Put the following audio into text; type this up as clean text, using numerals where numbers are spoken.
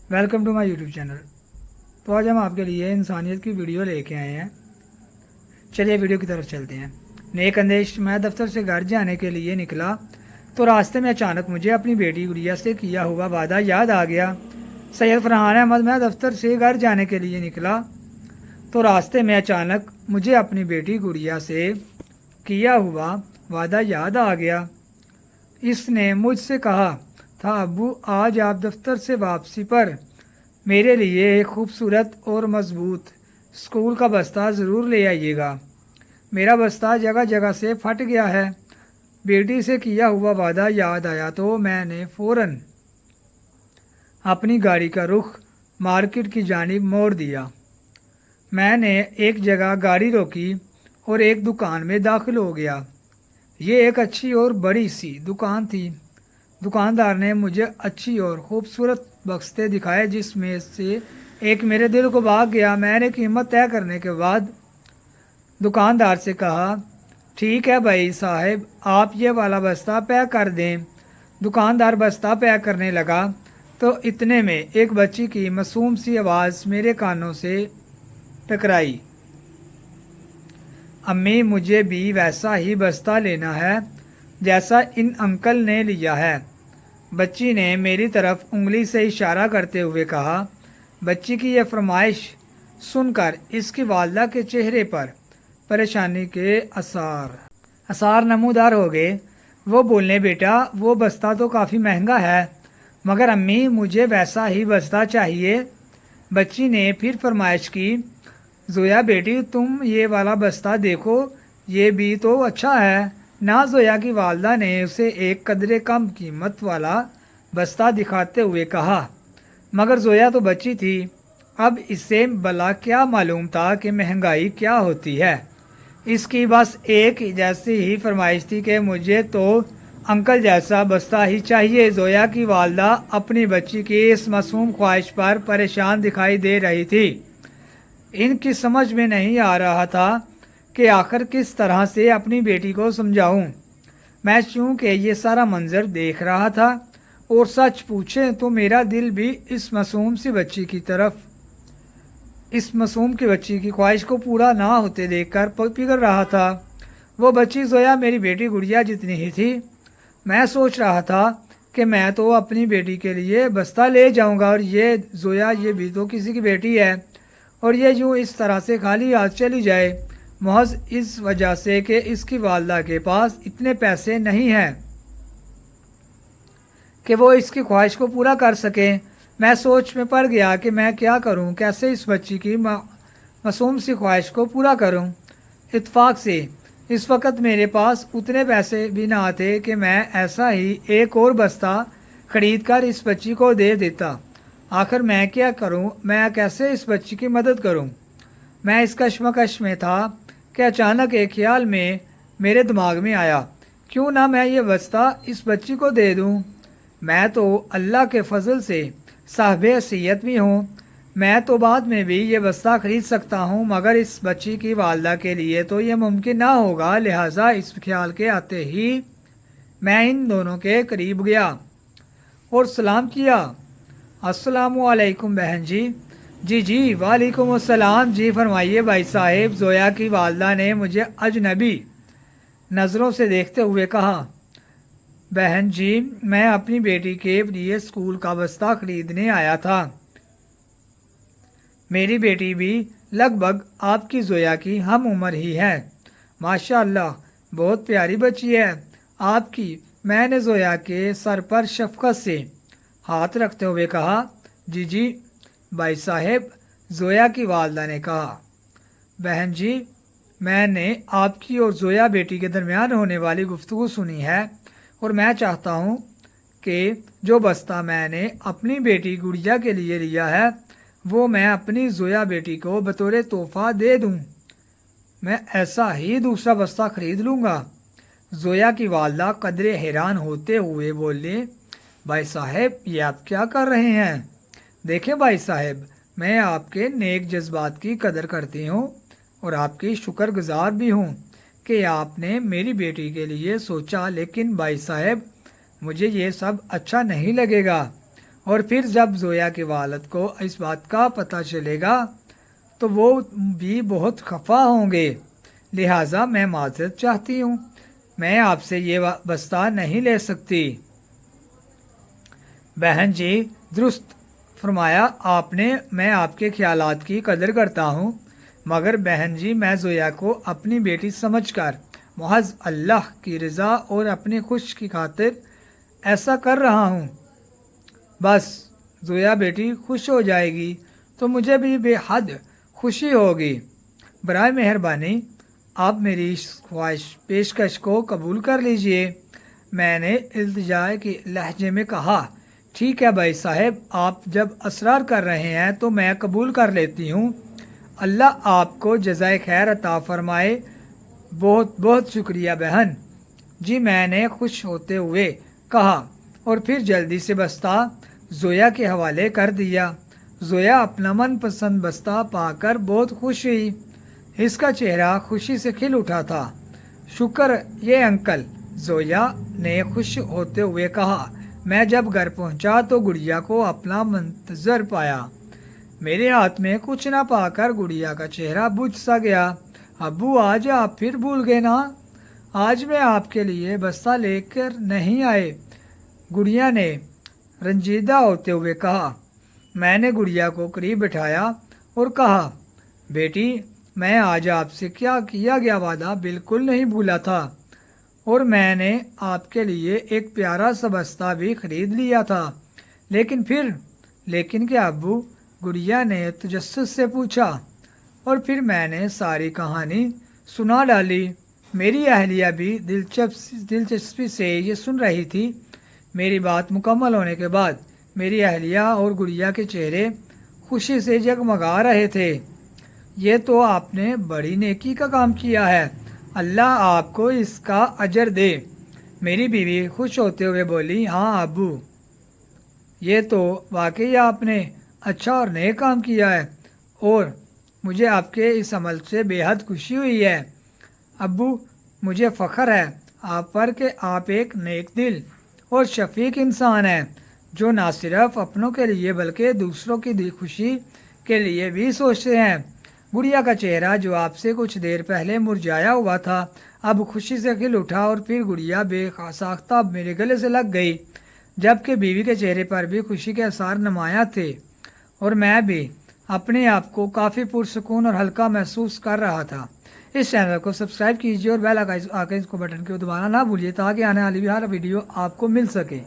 Welcome to my YouTube channel. तो आज हम आपके लिए इंसानियत की वीडियो लेके आए हैं। चलिए वीडियो की तरफ चलते हैं। नेक अंदेश, मैं दफ्तर से घर जाने के लिए निकला तो रास्ते में अचानक मुझे अपनी बेटी गुड़िया से किया हुआ वादा याद आ गया। सैयद फरहान अहमद, मैं दफ्तर से घर जाने के लिए निकला तो रास्ते में अचानक मुझे अपनी बेटी गुड़िया से किया हुआ वादा याद आ गया। इसने मुझसे कहा था, अब्बू आज आप दफ्तर से वापसी पर मेरे लिए एक खूबसूरत और मजबूत स्कूल का बस्ता ज़रूर ले आइएगा। मेरा बस्ता जगह जगह से फट गया है। बेटी से किया हुआ वादा याद आया तो मैंने फ़ौरन अपनी गाड़ी का रुख मार्केट की जानिब मोड़ दिया। मैंने एक जगह गाड़ी रोकी और एक दुकान में दाखिल हो गया। ये एक अच्छी और बड़ी सी दुकान थी। दुकानदार ने मुझे अच्छी और ख़ूबसूरत बक्से दिखाए, जिसमें से एक मेरे दिल को भाग गया। मैंने कीमत तय करने के बाद दुकानदार से कहा, ठीक है भाई साहब, आप ये वाला बस्ता पैक कर दें। दुकानदार बस्ता पैक करने लगा तो इतने में एक बच्ची की मासूम सी आवाज़ मेरे कानों से टकराई, अम्मी मुझे भी वैसा ही बस्ता लेना है जैसा इन अंकल ने लिया है। बच्ची ने मेरी तरफ उंगली से इशारा करते हुए कहा। बच्ची की यह फरमाइश सुनकर इसकी वालदा के चेहरे पर परेशानी के आसार नमूदार हो गए। वो बोलने, बेटा वो बस्ता तो काफ़ी महंगा है, मगर अम्मी मुझे वैसा ही बस्ता चाहिए। बच्ची ने फिर फरमाइश की, जोया बेटी तुम ये वाला बस्ता देखो, ये भी तो अच्छा है ना। जोया की वालदा ने उसे एक कदरे कम कीमत वाला बस्ता दिखाते हुए कहा, मगर जोया तो बच्ची थी, अब इससे भला क्या मालूम था कि महंगाई क्या होती है। इसकी बस एक जैसी ही फरमाइश थी कि मुझे तो अंकल जैसा बस्ता ही चाहिए। जोया की वालदा अपनी बच्ची की इस मासूम ख्वाहिश पर परेशान दिखाई दे रही थी। इनकी समझ में नहीं आ रहा था कि आखिर किस तरह से अपनी बेटी को समझाऊं। मैं चूँकि ये सारा मंजर देख रहा था और सच पूछे तो मेरा दिल भी इस मासूम की बच्ची की ख्वाहिश को पूरा ना होते देखकर पिघल रहा था। वो बच्ची जोया मेरी बेटी गुड़िया जितनी ही थी। मैं सोच रहा था कि मैं तो अपनी बेटी के लिए बस्ता ले जाऊंगा और ये जोया ये भी तो किसी की बेटी है, और ये यूँ इस तरह से खाली हाथ चली जाए, महज इस वजह से कि इसकी वालदा के पास इतने पैसे नहीं हैं कि वो इसकी ख्वाहिश को पूरा कर सके। मैं सोच में पड़ गया कि मैं क्या करूं, कैसे इस बच्ची की मासूम सी ख्वाहिश को पूरा करूं। इत्तेफाक से इस वक्त मेरे पास उतने पैसे भी ना थे कि मैं ऐसा ही एक और बस्ता खरीद कर इस बच्ची को दे देता। आखिर मैं क्या करूं, मैं कैसे इस बच्ची की मदद करूं। मैं इस कश्मकश में था कि अचानक एक ख्याल में मेरे दिमाग में आया, क्यों ना मैं ये बस्ता इस बच्ची को दे दूं। मैं तो अल्लाह के फजल से साहिब हैसियत भी हूँ, मैं तो बाद में भी ये बस्ता खरीद सकता हूँ, मगर इस बच्ची की वालदा के लिए तो ये मुमकिन ना होगा। लिहाजा इस ख्याल के आते ही मैं इन दोनों के करीब गया और सलाम किया। अस्सलामु अलैकुम बहन जी। जी वालेकुम अस्सलाम। जी फरमाइए भाई साहब। जोया की वालदा ने मुझे अजनबी नज़रों से देखते हुए कहा, बहन जी मैं अपनी बेटी के लिए स्कूल का बस्ता खरीदने आया था। मेरी बेटी भी लगभग आपकी जोया की हम उम्र ही है। माशाअल्लाह बहुत प्यारी बच्ची है आपकी। मैंने जोया के सर पर शफकत से हाथ रखते हुए कहा, जी भाई साहब। जोया की वालदा ने कहा, बहन जी मैंने आपकी और जोया बेटी के दरमियान होने वाली गुफ्तगू सुनी है और मैं चाहता हूँ कि जो बस्ता मैंने अपनी बेटी गुड़िया के लिए लिया है वो मैं अपनी जोया बेटी को बतौर तोहफ़ा दे दूँ। मैं ऐसा ही दूसरा बस्ता खरीद लूँगा। जोया की वालदा कदरे हैरान होते हुए बोले, भाई साहब ये आप क्या कर रहे हैं। देखें भाई साहब, मैं आपके नेक जज्बात की कदर करती हूँ और आपकी शुक्रगुजार भी हूँ कि आपने मेरी बेटी के लिए सोचा, लेकिन भाई साहब मुझे ये सब अच्छा नहीं लगेगा اور پھر جب زویا کے والد کو اس بات کا پتہ چلے گا تو وہ بھی بہت خفا ہوں گے، لہٰذا میں معذرت چاہتی ہوں، میں آپ سے یہ بستہ نہیں لے سکتی۔ بہن جی درست فرمایا آپ نے، میں آپ کے خیالات کی قدر کرتا ہوں، مگر بہن جی میں زویا کو اپنی بیٹی سمجھ کر محض اللہ کی رضا اور اپنی خوش کی خاطر ایسا کر رہا ہوں۔ بس زویا بیٹی خوش ہو جائے گی تو مجھے بھی بے حد خوشی ہوگی۔ برائے مہربانی آپ میری اس پیشکش کو قبول کر لیجئے۔ میں نے التجا کے لہجے میں کہا، ٹھیک ہے بھائی صاحب، آپ جب اصرار کر رہے ہیں تو میں قبول کر لیتی ہوں، اللہ آپ کو جزائے خیر عطا فرمائے۔ بہت بہت شکریہ بہن جی، میں نے خوش ہوتے ہوئے کہا، اور پھر جلدی سے بستہ زویا کے حوالے کر دیا۔ زویا اپنا من پسند بستہ پا کر بہت خوش ہوئی، اس کا چہرہ خوشی سے کھل اٹھا تھا۔ شکر یہ انکل، زویا نے خوش ہوتے ہوئے کہا۔ میں جب گھر پہنچا تو گڑیا کو اپنا منتظر پایا۔ میرے ہاتھ میں کچھ نہ پا کر گڑیا کا چہرہ بجھ سا گیا۔ ابو آج آپ پھر بھول گئے نا، آج میں آپ کے لیے بستہ لے کر نہیں آئے، گڑیا نے رنجیدہ ہوتے ہوئے کہا۔ میں نے گڑیا کو قریب بٹھایا اور کہا، بیٹی میں آج آپ سے کیا گیا وعدہ بالکل نہیں بھولا تھا، اور میں نے آپ کے لیے ایک پیارا سا بستہ بھی خرید لیا تھا، لیکن کیا ابو؟ گڑیا نے تجسس سے پوچھا، اور پھر میں نے ساری کہانی سنا ڈالی۔ میری اہلیہ بھی دلچسپی سے یہ سن رہی تھی۔ میری بات مکمل ہونے کے بعد میری اہلیہ اور گڑیا کے چہرے خوشی سے جگمگا رہے تھے۔ یہ تو آپ نے بڑی نیکی کا کام کیا ہے، اللہ آپ کو اس کا اجر دے۔ میری بیوی خوش ہوتے ہوئے بولی، ہاں ابو، یہ تو واقعی آپ نے اچھا اور نیک کام کیا ہے، اور مجھے آپ کے اس عمل سے بے حد خوشی ہوئی ہے۔ ابو مجھے فخر ہے آپ پر کہ آپ ایک نیک دل اور شفیق انسان ہیں، جو نہ صرف اپنوں کے لیے بلکہ دوسروں کی خوشی کے لیے بھی سوچتے ہیں۔ گڑیا کا چہرہ جو آپ سے کچھ دیر پہلے مرجھایا ہوا تھا اب خوشی سے کھل اٹھا، اور پھر گڑیا بے ساختہ میرے گلے سے لگ گئی، جبکہ بیوی کے چہرے پر بھی خوشی کے آثار نمایاں تھے، اور میں بھی اپنے آپ کو کافی پرسکون اور ہلکا محسوس کر رہا تھا۔ اس چینل کو سبسکرائب کیجیے اور بیل آئیکن کو بٹن کو دبانا نہ بھولیے تاکہ آنے والی ہر ویڈیو آپ کو مل سکے۔